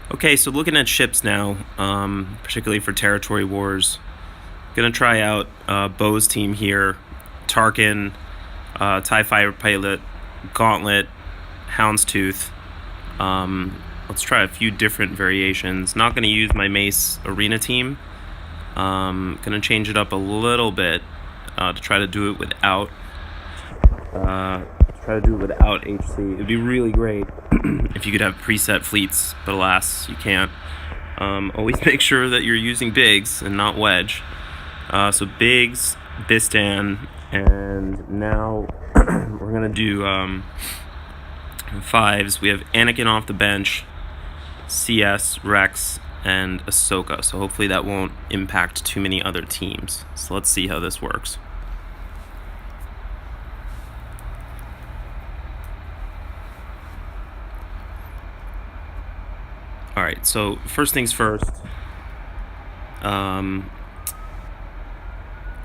Okay, so looking at ships now, particularly for territory wars, gonna try out Bo's team here: Tarkin, TIE Fighter Pilot, Gauntlet, Houndstooth. Let's try a few different variations. Not gonna use my Mace Arena team. Gonna change it up a little bit to try to do it without. HC. It'd be really great if you could have preset fleets, but alas, you can't. Always make sure that you're using Biggs and not Wedge. So Biggs, Bistan, and now we're gonna do fives. We have Anakin off the bench, CS, Rex, and Ahsoka. So hopefully that won't impact too many other teams. So let's see how this works. Alright, so first things first.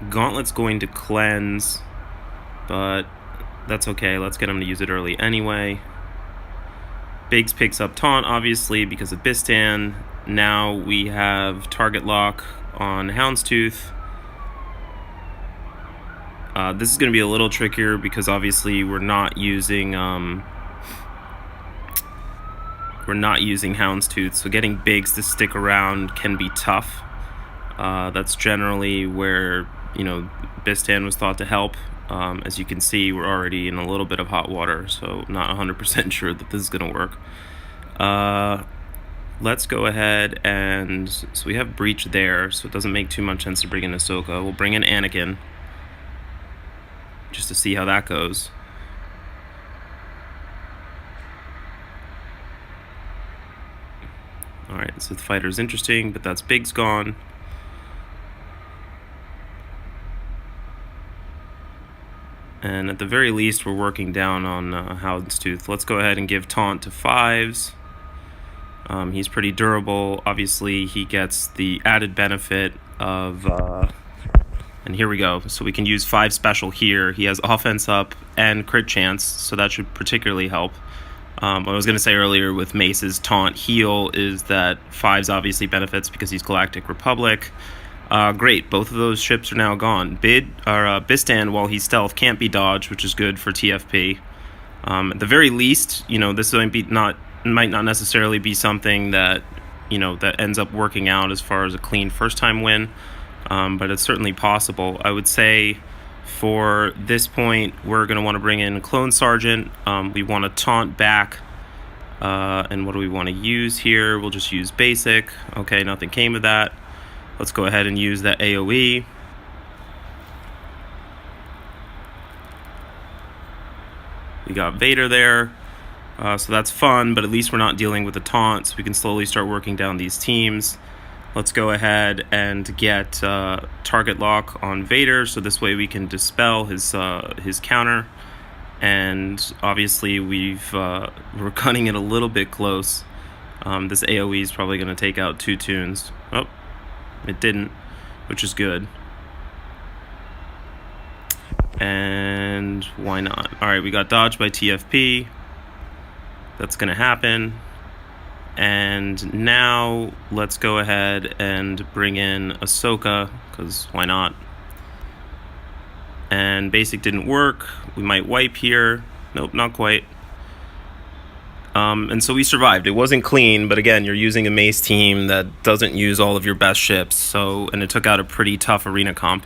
Gauntlet's going to cleanse, but that's okay. Let's get him to use it early anyway. Biggs picks up Taunt, obviously, because of Bistan. Now we have target lock on Houndstooth. This is going to be a little trickier because obviously we're not using Houndstooth, so getting Biggs to stick around can be tough. That's generally where Bistan was thought to help. As you can see, we're already in a little bit of hot water, so not 100% sure that this is going to work. Let's go ahead and... So we have Breach there, so it doesn't make too much sense to bring in Ahsoka. We'll bring in Anakin, just to see how that goes. Alright, so the fighter's interesting, but that's Biggs gone. And at the very least, we're working down on Houndstooth. Let's go ahead and give Taunt to fives. He's pretty durable. Obviously, he gets the added benefit of... and here we go. So we can use 5 special here. He has offense up and crit chance, so that should particularly help. What I was going to say earlier with Mace's Taunt heal is that 5s obviously benefits because he's Galactic Republic. Great, both of those ships are now gone. Bistan, while he's stealth, can't be dodged, which is good for TFP. At the very least, this might not necessarily be something that that ends up working out as far as a clean first-time win, but it's certainly possible. I would say for this point, we're going to want to bring in Clone Sergeant. We want to taunt back. And what do we want to use here? We'll just use basic. Okay, nothing came of that. Let's go ahead and use that AoE. We got Vader there. So that's fun, but at least we're not dealing with the taunt, so we can slowly start working down these teams. Let's go ahead and get target lock on Vader, so this way we can dispel his counter. And obviously we're cutting it a little bit close. This AoE is probably going to take out 2 tunes. Oh, it didn't, which is good. And why not? Alright, we got dodged by TFP. That's going to happen. And now let's go ahead and bring in Ahsoka, because why not? And basic didn't work. We might wipe here. Nope, not quite. And so we survived. It wasn't clean, but again, you're using a Mace team that doesn't use all of your best ships, and it took out a pretty tough arena comp.